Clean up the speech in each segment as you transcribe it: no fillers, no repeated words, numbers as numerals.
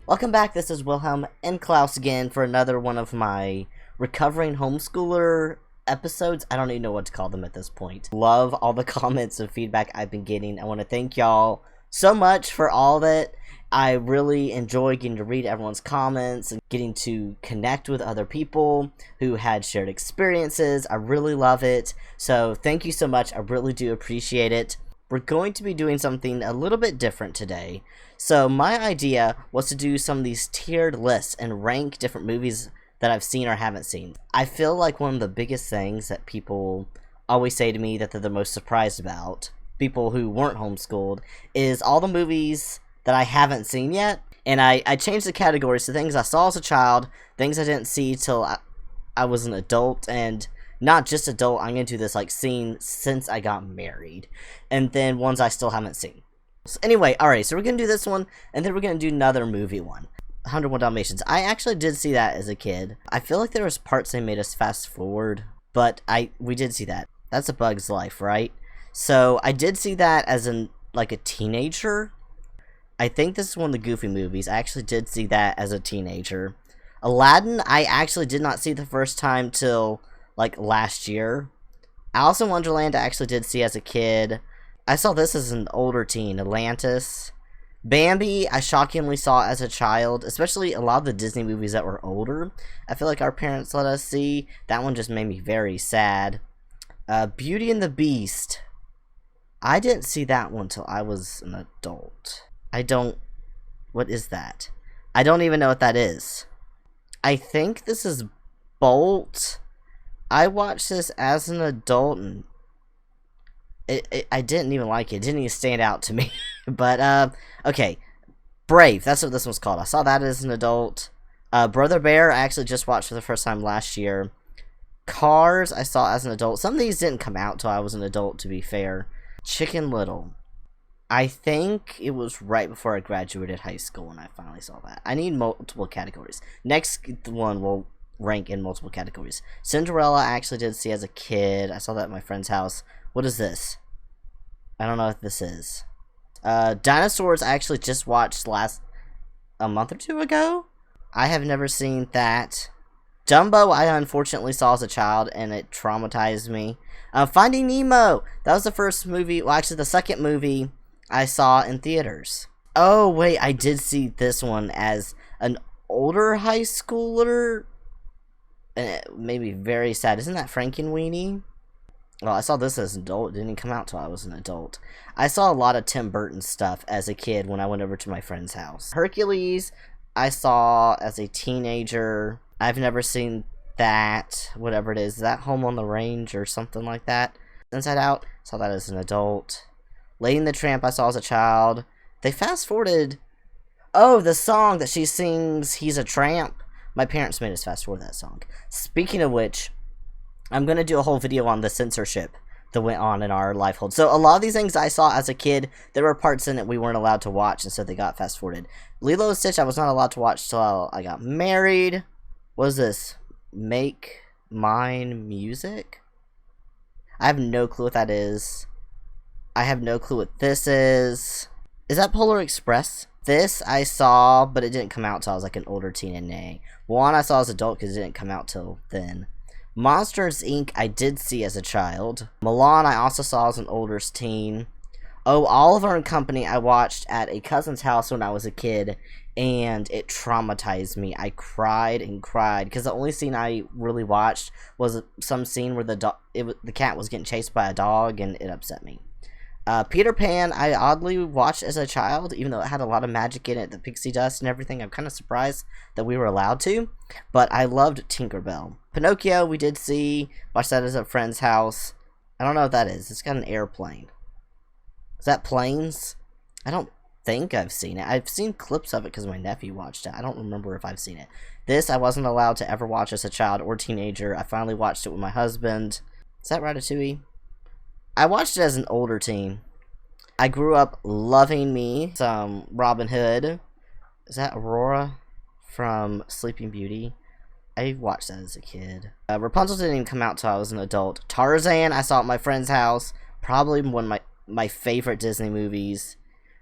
Welcome back, this is Wilhelm and Klaus again for another one of my recovering homeschooler episodes. I don't even know what to call them at this point. Love all the comments and feedback I've been getting. I want to thank y'all so much for all of it. I really enjoy getting to read everyone's comments and getting to connect with other people who had shared experiences. I really love it. So thank you so much. I really do appreciate it. We're going to be doing something a little bit different today. So my idea was to do some of these tiered lists and rank different movies that I've seen or haven't seen. I feel like one of the biggest things that people always say to me that they're the most surprised about, people who weren't homeschooled, is all the movies that I haven't seen yet. And I changed the categories to things I saw as a child, things I didn't see till I was an adult, and not just adult, I'm going to do this like scene since I got married. And then ones I still haven't seen. So anyway, alright, so we're going to do this one, and then we're going to do another movie one. 101 Dalmatians. I actually did see that as a kid. I feel like there was parts they made us fast forward, but we did see that. That's A Bug's Life, right? So I did see that as a teenager. I think this is one of the Goofy movies. I actually did see that as a teenager. Aladdin, I actually did not see the first time till last year. Alice in Wonderland I actually did see as a kid. I saw this as an older teen. Atlantis. Bambi I shockingly saw as a child, especially a lot of the Disney movies that were older. I feel like our parents let us see. That one just made me very sad. Beauty and the Beast. I didn't see that one till I was an adult. What is that? I don't even know what that is. I think this is Bolt. I watched this as an adult, and I didn't even like it. It didn't even stand out to me. But, okay. Brave, that's what this one's called. I saw that as an adult. Brother Bear, I actually just watched for the first time last year. Cars, I saw as an adult. Some of these didn't come out till I was an adult, to be fair. Chicken Little. I think it was right before I graduated high school when I finally saw that. I need multiple categories. Next one will rank in multiple categories. Cinderella I actually did see as a kid. I saw that at my friend's house. What is this? I don't know what this is. Dinosaurs I actually just watched a month or two ago. I have never seen that. Dumbo I unfortunately saw as a child and it traumatized me. Finding Nemo. That was the first movie, well actually the second movie I saw in theaters. Oh wait, I did see this one as an older high schooler. And it made me very sad. Isn't that Frankenweenie? Well, I saw this as an adult. It didn't even come out till I was an adult. I saw a lot of Tim Burton stuff as a kid when I went over to my friend's house. Hercules, I saw as a teenager. I've never seen that, whatever it is. Is that Home on the Range or something like that? Inside Out, saw that as an adult. Lady and the Tramp, I saw as a child. They fast forwarded. Oh, the song that she sings, He's a Tramp. My parents made us fast forward that song. Speaking of which, I'm going to do a whole video on the censorship that went on in our lifehold. So a lot of these things I saw as a kid, there were parts in it we weren't allowed to watch, and so they got fast forwarded. Lilo and Stitch I was not allowed to watch till I got married. What is this? Make Mine Music? I have no clue what that is. I have no clue what this is. Is that Polar Express? This I saw, but it didn't come out till I was an older teen and nay. One I saw as an adult because it didn't come out till then. Monsters, Inc. I did see as a child. Milan I also saw as an older teen. Oh, Oliver and Company I watched at a cousin's house when I was a kid, and it traumatized me. I cried and cried because the only scene I really watched was some scene where the cat was getting chased by a dog, and it upset me. Peter Pan, I oddly watched as a child, even though it had a lot of magic in it, the pixie dust and everything. I'm kind of surprised that we were allowed to, but I loved Tinkerbell. Pinocchio, we did see, watched that as a friend's house. I don't know what that is. It's got an airplane. Is that Planes? I don't think I've seen it. I've seen clips of it because my nephew watched it. I don't remember if I've seen it. This I wasn't allowed to ever watch as a child or teenager. I finally watched it with my husband. Is that Ratatouille? I watched it as an older teen. I grew up loving me some Robin Hood. Is that Aurora from Sleeping Beauty? I watched that as a kid. Rapunzel didn't even come out till I was an adult. Tarzan, I saw at my friend's house. Probably one of my favorite Disney movies.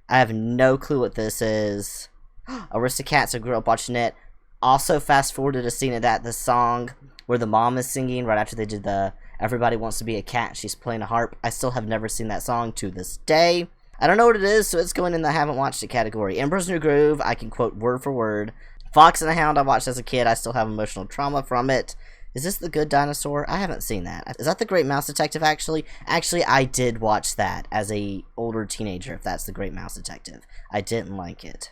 I have no clue what this is. Aristocats, I grew up watching it. Also fast forwarded a scene of the song where the mom is singing right after they did the Everybody Wants to Be a Cat. She's playing a harp. I still have never seen that song to this day. I don't know what it is, so it's going in the haven't watched it category. Emperor's New Groove, I can quote word for word. Fox and the Hound, I watched as a kid. I still have emotional trauma from it. Is this The Good Dinosaur? I haven't seen that. Is that The Great Mouse Detective, actually? Actually, I did watch that as a older teenager, if that's The Great Mouse Detective. I didn't like it.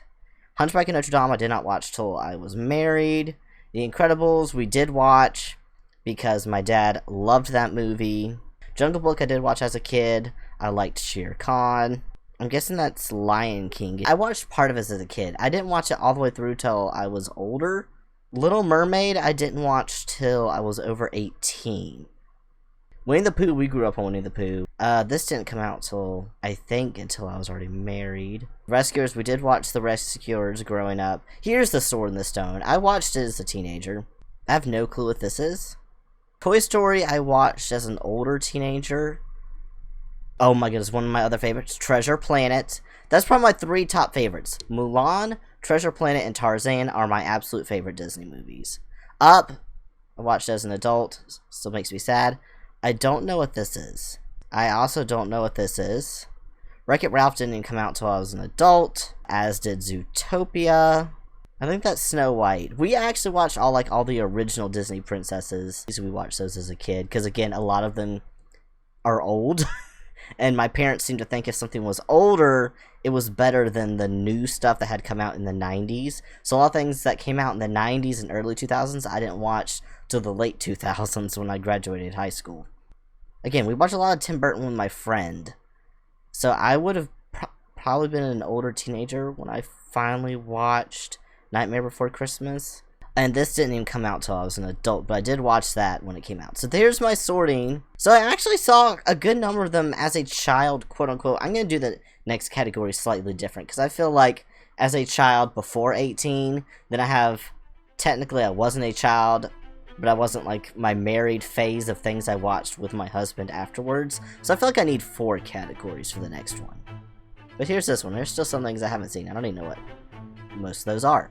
Hunchback of Notre Dame, I did not watch till I was married. The Incredibles, we did watch because my dad loved that movie. Jungle Book, I did watch as a kid. I liked Shere Khan. I'm guessing that's Lion King. I watched part of it as a kid. I didn't watch it all the way through till I was older. Little Mermaid, I didn't watch till I was over 18. Winnie the Pooh, we grew up on Winnie the Pooh. This didn't come out till, I think, until I was already married. Rescuers, we did watch The Rescuers growing up. Here's The Sword in the Stone. I watched it as a teenager. I have no clue what this is. Toy Story, I watched as an older teenager. Oh my goodness, one of my other favorites, Treasure Planet. That's probably my 3 top favorites. Mulan, Treasure Planet, and Tarzan are my absolute favorite Disney movies. Up, I watched as an adult. Still makes me sad. I don't know what this is. I also don't know what this is. Wreck-It Ralph didn't even come out until I was an adult, as did Zootopia. I think that's Snow White. We actually watched all the original Disney princesses. We watched those as a kid, because again, a lot of them are old. And my parents seemed to think if something was older, it was better than the new stuff that had come out in the 90s. So a lot of things that came out in the 90s and early 2000s, I didn't watch till the late 2000s when I graduated high school. Again, we watched a lot of Tim Burton with my friend. So I would have probably been an older teenager when I finally watched Nightmare Before Christmas. And this didn't even come out till I was an adult, but I did watch that when it came out. So there's my sorting. So I actually saw a good number of them as a child, quote unquote. I'm going to do the next category slightly different, because I feel like as a child before 18, then I have, technically I wasn't a child, but I wasn't like my married phase of things I watched with my husband afterwards. So I feel like I need 4 categories for the next one. But here's this one. There's still some things I haven't seen. I don't even know what most of those are.